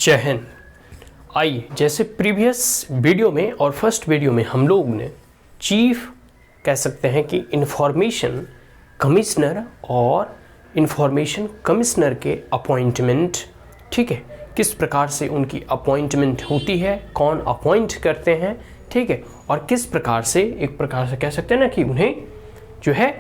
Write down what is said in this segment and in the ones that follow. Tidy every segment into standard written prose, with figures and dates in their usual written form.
जय हिंद। आइए, जैसे प्रीवियस वीडियो में और फर्स्ट वीडियो में हम लोग ने चीफ कह सकते हैं कि इंफॉर्मेशन कमिश्नर और इंफॉर्मेशन कमिश्नर के अपॉइंटमेंट, ठीक है, किस प्रकार से उनकी अपॉइंटमेंट होती है, कौन अपॉइंट करते हैं, ठीक है, और किस प्रकार से एक प्रकार से कह सकते हैं ना कि उन्हें जो है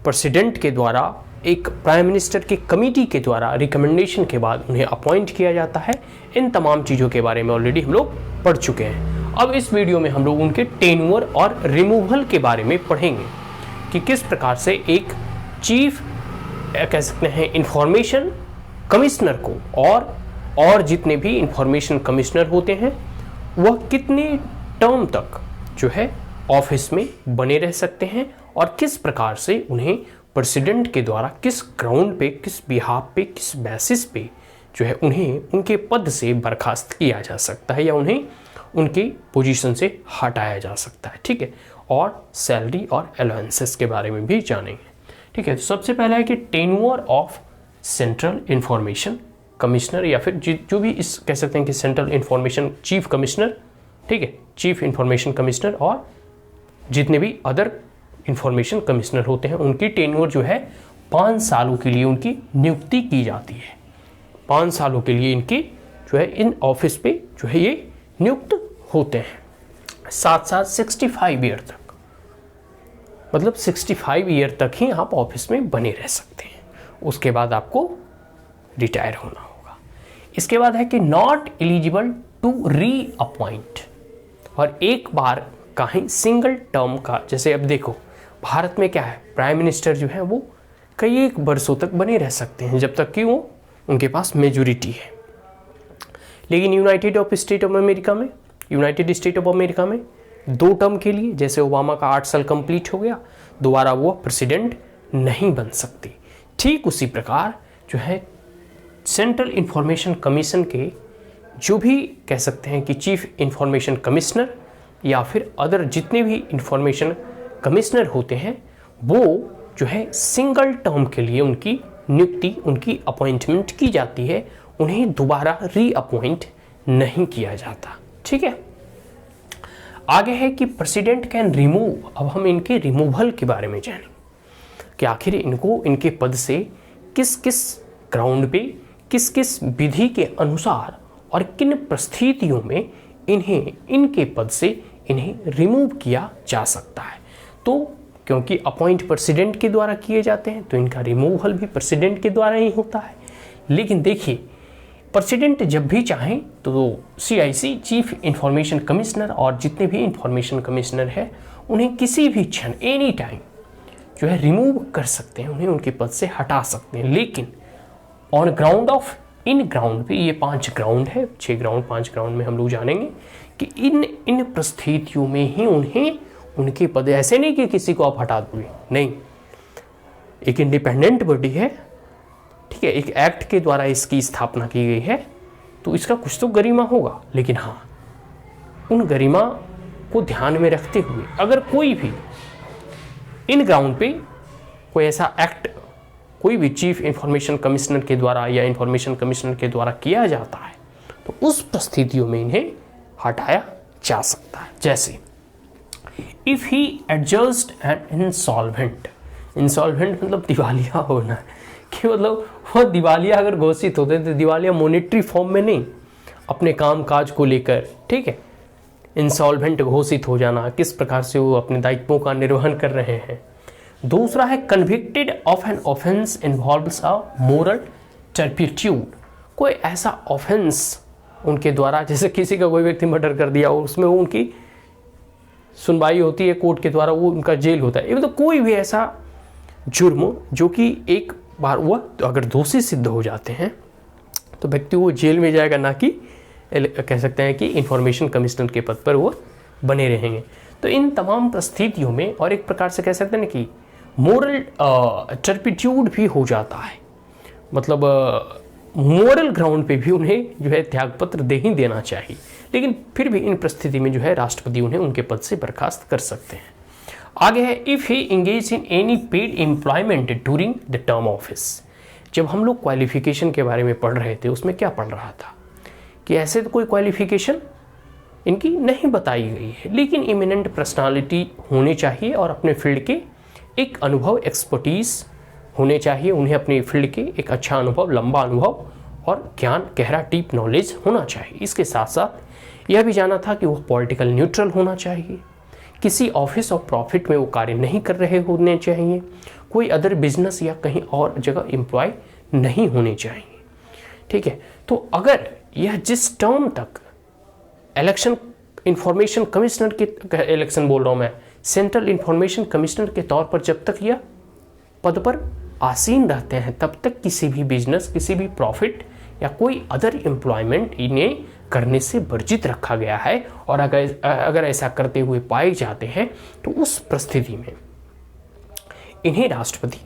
प्रेसिडेंट के द्वारा एक प्राइम मिनिस्टर की कमेटी के द्वारा रिकमेंडेशन के बाद उन्हें अपॉइंट किया जाता है। इन तमाम चीज़ों के बारे में ऑलरेडी हम लोग पढ़ चुके हैं। अब इस वीडियो में हम लोग उनके टेन्योर और रिमूवल के बारे में पढ़ेंगे कि किस प्रकार से एक चीफ कह सकते हैं इंफॉर्मेशन कमिश्नर को और जितने भी इंफॉर्मेशन कमिश्नर होते हैं वह कितने टर्म तक जो है ऑफिस में बने रह सकते हैं और किस प्रकार से उन्हें प्रेसिडेंट के द्वारा किस ग्राउंड पे, किस बिहाफ पे, किस बेसिस पे जो है उन्हें उनके पद से बर्खास्त किया जा सकता है या उन्हें उनकी पोजीशन से हटाया जा सकता है, ठीक है, और सैलरी और अलाउंसेस के बारे में भी जानेंगे, ठीक है। तो सबसे पहला है कि tenure of central information commissioner या फिर जो भी इस कह सकते हैं कि सेंट्रल इंफॉर्मेशन चीफ कमिश्नर, ठीक है, चीफ इंफॉर्मेशन कमिश्नर और जितने भी अदर इंफॉर्मेशन कमिश्नर होते हैं उनकी टेन्योर जो है 5 सालों के लिए उनकी नियुक्ति की जाती है। 5 सालों के लिए इनकी जो है इन ऑफिस पे जो है ये नियुक्त होते हैं। साथ साथ 65 ईयर तक, मतलब 65 ईयर तक ही आप ऑफिस में बने रह सकते हैं, उसके बाद आपको रिटायर होना होगा। इसके बाद है कि not eligible to reappoint, और एक बार का ही सिंगल टर्म का, जैसे अब देखो भारत में क्या है, प्राइम मिनिस्टर जो है वो कई एक वर्षों तक बने रह सकते हैं जब तक कि वो उनके पास मेजोरिटी है। लेकिन यूनाइटेड स्टेट ऑफ अमेरिका में 2 टर्म के लिए, जैसे ओबामा का 8 साल कंप्लीट हो गया, दोबारा वो प्रेसिडेंट नहीं बन सकती। ठीक उसी प्रकार जो है सेंट्रल इंफॉर्मेशन कमीशन के जो भी कह सकते हैं कि चीफ इंफॉर्मेशन कमिश्नर या फिर अदर जितने भी इंफॉर्मेशन कमिश्नर होते हैं वो जो है सिंगल टर्म के लिए उनकी नियुक्ति, उनकी अपॉइंटमेंट की जाती है, उन्हें दोबारा री अपॉइंट नहीं किया जाता, ठीक है। आगे है कि प्रेसिडेंट कैन रिमूव। अब हम इनके रिमूवल के बारे में जानें कि आखिर इनको इनके पद से किस किस ग्राउंड पे, किस किस विधि के अनुसार और किन परिस्थितियों में इन्हें इनके पद से इन्हें रिमूव किया जा सकता है। तो क्योंकि अपॉइंट प्रेसिडेंट के द्वारा किए जाते हैं तो इनका रिमूवल भी प्रेसिडेंट के द्वारा ही होता है। लेकिन देखिए, प्रेसिडेंट जब भी चाहें तो CIC चीफ इंफॉर्मेशन कमिश्नर और जितने भी इंफॉर्मेशन कमिश्नर है उन्हें किसी भी क्षण एनी टाइम जो है रिमूव कर सकते हैं, उन्हें उनके पद से हटा सकते हैं। लेकिन on ground of in ground पे, ये 5 ग्राउंड है, 6 ग्राउंड 5 ग्राउंड में हम लोग जानेंगे कि इन परिस्थितियों में ही उन्हें उनके पद, ऐसे नहीं कि किसी को आप हटा दोगे, नहीं, एक इंडिपेंडेंट बॉडी है, ठीक है, एक एक्ट के द्वारा इसकी स्थापना की गई है तो इसका कुछ तो गरिमा होगा। लेकिन हाँ, उन गरिमा को ध्यान में रखते हुए अगर कोई भी इन ग्राउंड पे कोई ऐसा एक्ट कोई भी चीफ इंफॉर्मेशन कमिश्नर के द्वारा या इंफॉर्मेशन कमिश्नर के द्वारा किया जाता है तो उस परिस्थितियों में इन्हें हटाया जा सकता है। जैसे if he adjust and insolvent मतलब दिवालिया होना, कि मतलब वो दिवालिया अगर घोषित होते हैं तो दिवालिया मॉनेटरी फॉर्म में नहीं, अपने काम काज को लेकर, ठीक है, इंसॉल्वेंट घोषित हो जाना, किस प्रकार से वो अपने दायित्वों का निर्वहन कर रहे हैं। दूसरा है convicted of an offence involves a moral turpitude, कोई ऐसा ऑफेंस उनके द्वारा, जैसे किसी का कोई व्यक्ति मर्डर कर दिया और उसमें वो उनकी सुनवाई होती है कोर्ट के द्वारा, वो उनका जेल होता है। मतलब कोई भी ऐसा जुर्म जो कि एक बार हुआ तो अगर दोषी सिद्ध हो जाते हैं तो व्यक्ति वो जेल में जाएगा, ना कि कह सकते हैं कि इंफॉर्मेशन कमिश्नर के पद पर वो बने रहेंगे। तो इन तमाम परिस्थितियों में और एक प्रकार से कह सकते हैं ना कि मोरल टर्पिट्यूड भी हो जाता है, मतलब मोरल ग्राउंड पे भी उन्हें जो है त्यागपत्र दे ही देना चाहिए। लेकिन फिर भी इन परिस्थिति में जो है राष्ट्रपति उन्हें उनके पद से बर्खास्त कर सकते हैं। आगे है if he engage in any paid employment during the term office. जब हम लोग क्वालिफिकेशन के बारे में पढ़ रहे थे उसमें क्या पढ़ रहा था कि ऐसे तो कोई क्वालिफिकेशन इनकी नहीं बताई गई है, लेकिन इमिनेंट पर्सनालिटी होनी चाहिए और अपने फील्ड के एक अनुभव, एक्सपर्टीज़ होने चाहिए, उन्हें अपनी फील्ड के एक अच्छा अनुभव, लंबा अनुभव और ज्ञान, गहरा डीप नॉलेज होना चाहिए। इसके साथ साथ यह भी जाना था कि वो पॉलिटिकल न्यूट्रल होना चाहिए, किसी ऑफिस ऑफ प्रॉफिट में वो कार्य नहीं कर रहे होने चाहिए, कोई अदर बिजनेस या कहीं और जगह एम्प्लॉय नहीं होने चाहिए। ठीक है, तो अगर यह जिस टर्म तक इलेक्शन इंफॉर्मेशन कमिश्नर के, इलेक्शन बोल रहा हूँ मैं, सेंट्रल इंफॉर्मेशन कमिश्नर के तौर पर जब तक यह पद पर आसीन रहते हैं तब तक किसी भी बिजनेस, किसी भी प्रॉफिट या कोई अदर एम्प्लॉयमेंट इन्हें करने से वर्जित रखा गया है। और अगर ऐसा करते हुए पाए जाते हैं तो उस परिस्थिति में इन्हें राष्ट्रपति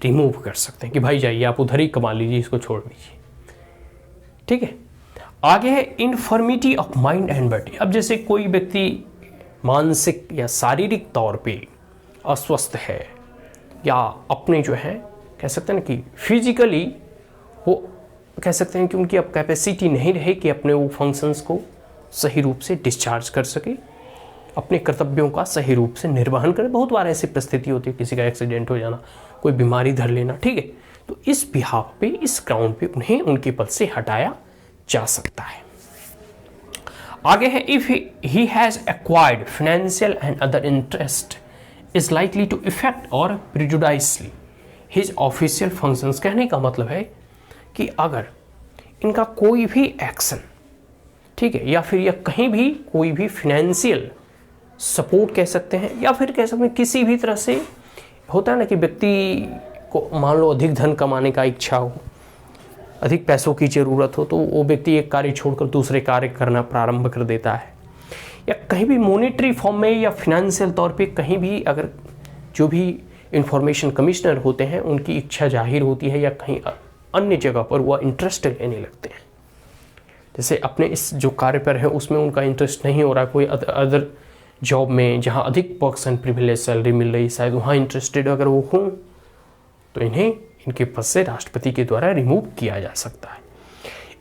रिमूव कर सकते हैं कि भाई जाइए आप उधर ही कमा लीजिए, इसको छोड़ दीजिए। ठीक है, आगे है infirmity of mind and body. अब जैसे कोई व्यक्ति मानसिक या शारीरिक तौर पे अस्वस्थ है या अपने जो है कह सकते हैं ना कि फिजिकली वो कह सकते हैं कि उनकी अब कैपेसिटी नहीं रहे कि अपने वो फंक्शंस को सही रूप से डिस्चार्ज कर सके, अपने कर्तव्यों का सही रूप से निर्वहन करे। बहुत बार ऐसी परिस्थिति होती है, किसी का एक्सीडेंट हो जाना, कोई बीमारी धर लेना। ठीक है, तो इस बिहाफ पे, इस ग्राउंड पे उन्हें उनके पद से हटाया जा सकता है। आगे है if he has acquired financial and other interest is likely to affect और प्रिजुडाइसली हिज ऑफिशियल फंक्शंस। कहने का मतलब है कि अगर इनका कोई भी एक्शन, ठीक है, या फिर या कहीं भी कोई भी फाइनेंशियल सपोर्ट कह सकते हैं, या फिर कह सकते हैं किसी भी तरह से होता है ना कि व्यक्ति को मान लो अधिक धन कमाने का इच्छा हो, अधिक पैसों की ज़रूरत हो, तो वो व्यक्ति एक कार्य छोड़कर दूसरे कार्य करना प्रारंभ कर देता है, या कहीं भी मॉनेटरी फॉर्म में या फिनेंशियल तौर पे कहीं भी अगर जो भी इंफॉर्मेशन कमिश्नर होते हैं उनकी इच्छा जाहिर होती है या कहीं अन्य जगह पर वह इंटरेस्ट लेने लगते हैं, जैसे अपने इस जो कार्य पर है उसमें उनका इंटरेस्ट नहीं हो रहा, कोई अदर जॉब में जहाँ अधिक पर्क्स एंड प्रिविलेज सैलरी मिल रही, शायद वहाँ इंटरेस्टेड अगर वो हों तो इन्हें इनके पद से राष्ट्रपति के द्वारा रिमूव किया जा सकता है।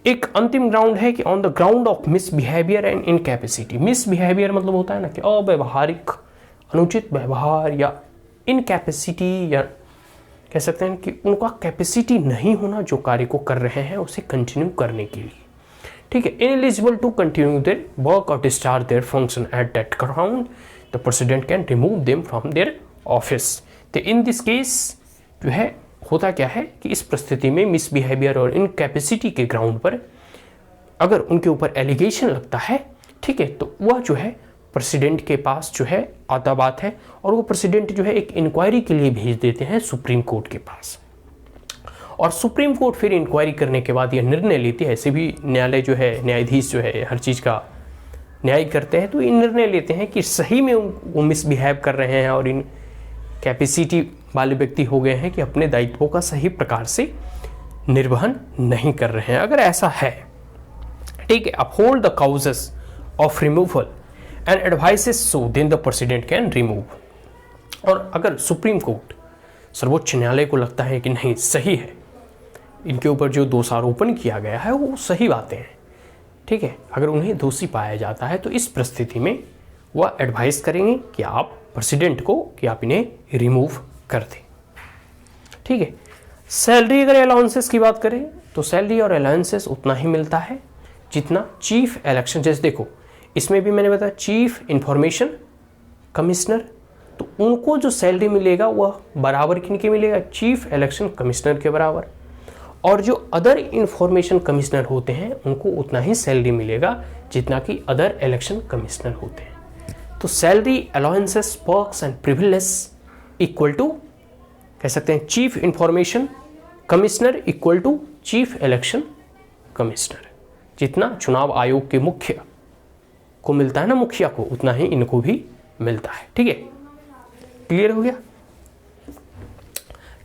एक अंतिम ग्राउंड है कि on the ground of misbehaviour and incapacity. Misbehaviour मतलब होता है ना कि अव्यवहारिक, अनुचित व्यवहार, या इनकैपेसिटी, या कह सकते हैं कि उनका कैपेसिटी नहीं होना जो कार्य को कर रहे हैं उसे कंटिन्यू करने के लिए। ठीक है, ineligible to continue their work और discharge their function at that ground, the president can remove them from their office. तो इन दिस केस जो है होता क्या है कि इस परिस्थिति में मिसबिहेवियर और इनकैपेसिटी के ग्राउंड पर अगर उनके ऊपर एलिगेशन लगता है, ठीक है, तो वह जो है प्रेसिडेंट के पास जो है आता बात है, और वो प्रेसिडेंट जो है एक इंक्वायरी के लिए भेज देते हैं सुप्रीम कोर्ट के पास, और सुप्रीम कोर्ट फिर इंक्वायरी करने के बाद यह निर्णय लेती है। ऐसे भी न्यायालय जो है, न्यायाधीश जो है हर चीज़ का न्याय करते हैं, तो ये निर्णय लेते हैं कि सही में वो मिसबिहेव कर रहे हैं और इन कैपेसिटी वाले व्यक्ति हो गए हैं कि अपने दायित्वों का सही प्रकार से निर्वहन नहीं कर रहे हैं। अगर ऐसा है, ठीक है, uphold the causes of removal and advises so then the president can remove. और अगर सुप्रीम कोर्ट, सर्वोच्च न्यायालय को लगता है कि नहीं सही है, इनके ऊपर जो दोषारोपण किया गया है वो सही बातें हैं, ठीक है, अगर उन्हें दोषी पाया जाता है तो इस परिस्थिति में वह एडवाइस करेंगे कि आप प्रेसिडेंट को कि आप इन्हें रिमूव कर दें। ठीक है, सैलरी अगर अलाउंसेस की बात करें तो सैलरी और अलाउंसेस उतना ही मिलता है जितना चीफ इलेक्शन, जैसे देखो इसमें भी मैंने बताया चीफ इंफॉर्मेशन कमिश्नर, तो उनको जो सैलरी मिलेगा वह बराबर किनके मिलेगा, चीफ इलेक्शन कमिश्नर के बराबर, और जो अदर इंफॉर्मेशन कमिश्नर होते हैं उनको उतना ही सैलरी मिलेगा जितना कि अदर इलेक्शन कमिश्नर होते हैं। तो salary, allowances, perks and privilege equal to कह सकते हैं chief information commissioner equal to chief election commissioner. जितना चुनाव आयोग के मुख्य को मिलता है ना, मुखिया को, उतना ही इनको भी मिलता है। ठीक है, क्लियर हो गया।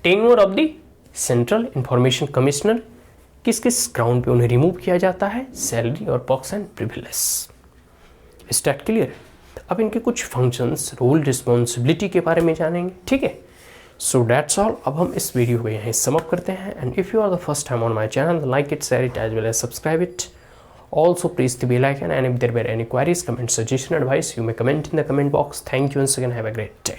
Tenure of the central information commissioner, किस किस ग्राउंड पे उन्हें रिमूव किया जाता है, सैलरी और perks and privilege. State clear. अब इनके कुछ फंक्शंस, रोल, रिस्पॉन्सिबिलिटी के बारे में जानेंगे। ठीक है, सो दैट्स ऑल। अब हम इस वीडियो को यहीं समाप्त करते हैं। And if you are the first time on my channel, like it, share it as well as subscribe it. Also press the bell icon, and if there were any queries, comment, suggestion, advice, you may comment in the comment box. Thank you once again. Have a great day.